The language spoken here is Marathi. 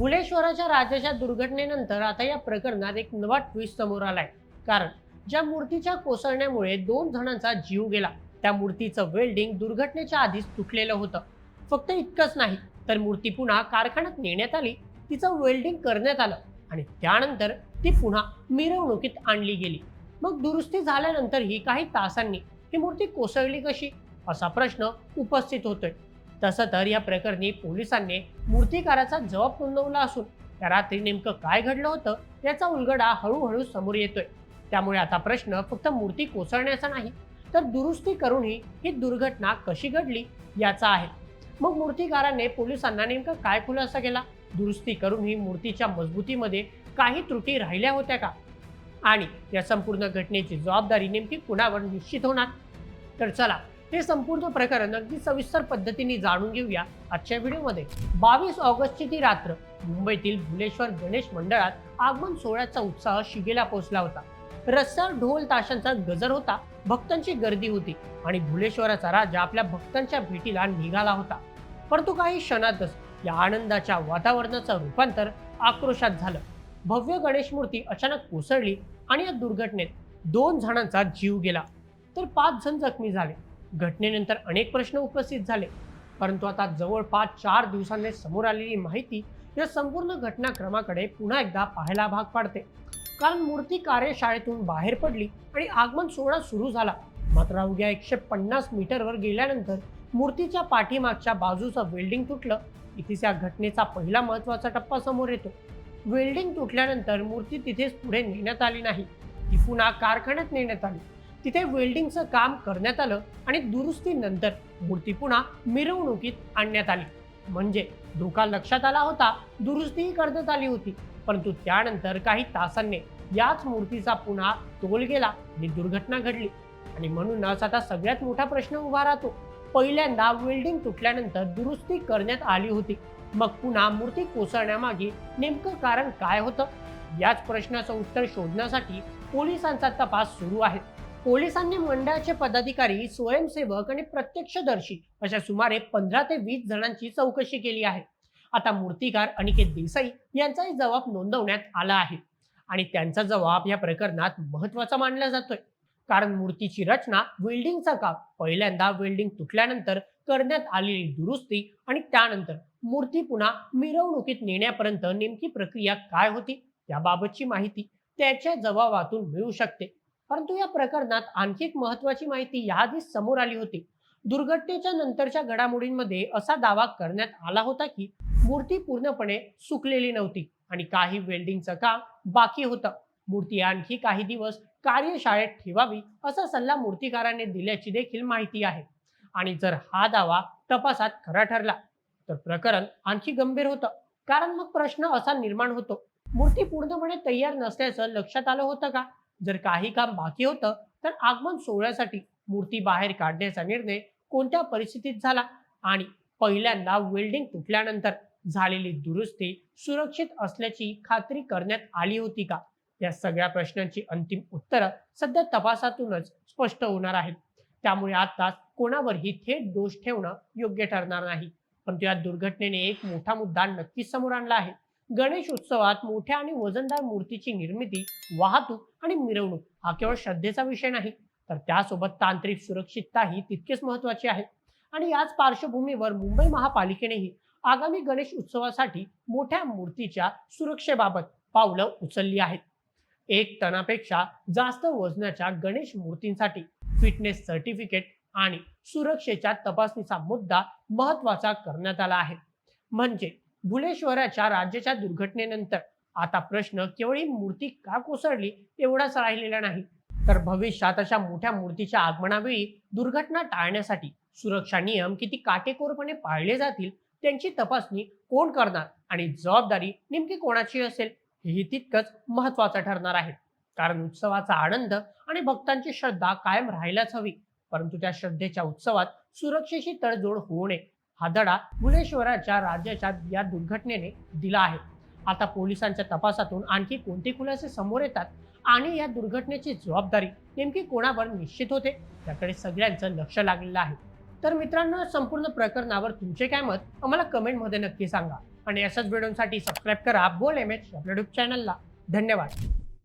भुलेश्वराच्या राजाच्या दुर्घटनेनंतर आता या प्रकरणात एक नवा ट्विस्ट समोर आलाय. कारण ज्या मूर्तीच्या कोसळण्यामुळे 2 जणांचा जीव गेला त्या मूर्तीचं वेल्डिंग दुर्घटनेच्या आधीच तुटलेलं होतं. फक्त इतकंच नाही तर मूर्ती पुन्हा कारखान्यात नेण्यात आली, तिचं वेल्डिंग करण्यात आलं आणि त्यानंतर ती पुन्हा मिरवणुकीत आणली गेली. मग दुरुस्ती झाल्यानंतरही काही तासांनी ही मूर्ती कोसळली कशी, असा प्रश्न उपस्थित होतोय. तसं तर या प्रकरणी पोलिसांनी मूर्तिकाराचा जबाब नोंदवला असून त्या रात्री नेमकं काय घडलं होतं याचा उलगडा हळूहळू समोर येतोय. त्यामुळे आता प्रश्न फक्त मूर्ती कोसळण्याचा नाही तर दुरुस्ती करूनही ही दुर्घटना कशी घडली याचा आहे. मग मूर्तिकाराने पोलिसांना नेमका काय खुलासा केला, दुरुस्ती करूनही मूर्तीच्या मजबूतीमध्ये काही त्रुटी राहिल्या होत्या का, आणि या संपूर्ण घटनेची जबाबदारी नेमकी कुणावर निश्चित होणार? तर चला हे संपूर्ण प्रकरण अगदी सविस्तर पद्धतीने जाणून घेऊया आजच्या व्हिडिओमध्ये. 22 ऑगस्टची ती रात्र मुंबईतील भुलेश्वर गणेश मंडळात आगमन सोहळ्याचा उत्साह शिगेला पोहोचला होता. रस्त्यावर ढोल ताशांचा गजर होता, भक्तांची गर्दी होती आणि भुलेश्वराचा राजा आपल्या भक्तांच्या भेटीला निघाला होता. परंतु काही क्षणातच या आनंदाच्या वातावरणाचं रूपांतर आक्रोशात झालं. भव्य गणेश मूर्ती अचानक कोसळली आणि या दुर्घटनेत 2 जणांचा जीव गेला तर 5 जण जखमी झाले. घटनेनंतर अनेक प्रश्न उपस्थित झाले, परंतु आता जवळपास 4 दिवसांनी समोर आलेली माहिती या संपूर्ण घटनाक्रमाकडे पुन्हा एकदा पाहायला भाग पाडते. कारण मूर्ती कार्यशाळेतून बाहेर पडली आणि आगमन सोहळा सुरू झाला, मात्र अवघ्या 150 मीटरवर गेल्यानंतर मूर्तीच्या पाठीमागच्या बाजूचं वेल्डिंग तुटलं. इथेच या घटनेचा पहिला महत्त्वाचा टप्पा समोर येतो. वेल्डिंग तुटल्यानंतर मूर्ती तिथेच पुढे नेण्यात आली नाही, ती पुन्हा कारखान्यात नेण्यात आली. तिथे वेल्डिंगचं काम करण्यात आलं आणि दुरुस्तीनंतर मूर्ती पुन्हा मिरवणुकीत आणण्यात आली. म्हणजे धोका लक्षात आला होता, दुरुस्तीही करण्यात आली होती, परंतु त्यानंतर काही तासांनी याच मूर्तीचा पुन्हा तोल गेला आणि दुर्घटना घडली. आणि म्हणूनच आता सगळ्यात मोठा प्रश्न उभा राहतो. पहिल्यांदा वेल्डिंग तुटल्यानंतर दुरुस्ती करण्यात आली होती, मग पुन्हा मूर्ती कोसळण्यामागे नेमकं कारण काय होतं? याच प्रश्नाचं उत्तर शोधण्यासाठी पोलिसांचा तपास सुरू आहे. पोलिसांनी मंडळाचे पदाधिकारी, स्वयंसेवक आणि प्रत्यक्षदर्शी अशा सुमारे 15 ते 20 जणांची चौकशी केली आहे. आता मूर्तिकार अनिकेत देसाई यांचाही जबाब नोंदवण्यात आला आहे आणि त्यांचा जबाब या प्रकरणात महत्त्वाचा मानला जातोय. कारण मूर्तीची रचना, वेल्डिंगचा काम, पहिल्यांदा वेल्डिंग तुटल्यानंतर करण्यात आलेली दुरुस्ती आणि त्यानंतर मूर्ती पुन्हा मिरवणुकीत नेण्यापर्यंत नेमकी प्रक्रिया काय होती याबाबतची माहिती त्याच्या जबाबातून मिळू शकते. परंतु या प्रकरणात आणखी एक महत्त्वाची माहिती याआधीच समोर आली होती. दुर्घटनेच्या नंतरच्या घडामोडींमध्ये असा दावा करण्यात आला होता की मूर्ती पूर्णपणे सुकलेली नव्हती आणि काही वेल्डिंगचं काम बाकी होतं. मूर्ती आणखी काही दिवस कार्यशाळेत ठेवावी असा सल्ला मूर्तिकाराने दिल्याची देखील माहिती आहे. आणि जर हा दावा तपासात खरा ठरला तर प्रकरण आणखी गंभीर होतं. कारण मग प्रश्न असा निर्माण होतो, मूर्ती पूर्णपणे तयार नसल्याचं लक्षात आलं होतं का? जर काही काम बाकी होतं तर आगमन सोहळ्यासाठी मूर्ती बाहेर काढण्याचा निर्णय कोणत्या परिस्थितीत झाला? आणि पहिल्यांदा वेल्डिंग तुटल्यानंतर झालेली दुरुस्ती सुरक्षित असल्याची खात्री करण्यात आली होती का? या सगळ्या प्रश्नांची अंतिम उत्तरं सध्या तपासातूनच स्पष्ट होणार आहेत. त्यामुळे आताच कोणावरही थेट दोष ठेवणं योग्य ठरणार नाही. परंतु या दुर्घटनेने एक मोठा मुद्दा नक्कीच समोर आणला आहे. गणेश उत्सवात मोठ्या आणि वजनदार मूर्तीची निर्मिती, वाहतूक आणि मिरवणूक हा केवळ श्रद्धेचा विषय नाही, तर त्यासोबत तांत्रिक सुरक्षितताही तितकेच महत्त्वाची आहे. आणि याच पार्श्वभूमीवर मुंबई महापालिकेनेही आगामी गणेश उत्सवासाठी मोठ्या मूर्तीच्या सुरक्षेबाबत पावलं उचलली आहेत. 1 टनापेक्षा जास्त वजनाच्या गणेश मूर्तींसाठी फिटनेस सर्टिफिकेट आणि सुरक्षेच्या तपासणीचा मुद्दा महत्त्वाचा करण्यात आला आहे. म्हणजे भुलेश्वराच्या राज्याच्या दुर्घटनेनंतर आता प्रश्न केवळ ही मूर्ती का कोसळली एवढाच राहिलेला नाही, तर भविष्यात अशा मोठ्या मूर्तीच्या आगमनावेळी दुर्घटना टाळण्यासाठी सुरक्षा नियम किती काटेकोरपणे पाळले जातील, त्यांची तपासणी कोण करणार आणि जबाबदारी नेमकी कोणाची असेल हेही तितकंच महत्त्वाचं ठरणार आहे. कारण उत्सवाचा आनंद आणि भक्तांची श्रद्धा कायम राहायलाच हवी, परंतु त्या श्रद्धेच्या उत्सवात सुरक्षेची तडजोड होऊ नये हा धडा भुलेश्वराच्या राज्याच्या या दुर्घटनेने दिला आहे. आता पोलिसांच्या तपासातून आणखी कोणते खुलासे समोर येतात आणि या दुर्घटनेची जबाबदारी नेमकी कोणावर निश्चित होते याकडे सगळ्यांचं लक्ष लागलेलं आहे. तर मित्रांनो, संपूर्ण प्रकरणावर तुमचे काय मत आम्हाला कमेंटमध्ये नक्की सांगा. आणि अशाच व्हिडिओसाठी सबस्क्राईब करा बोल एम एच आपल्या यूट्यूब चॅनलला. धन्यवाद.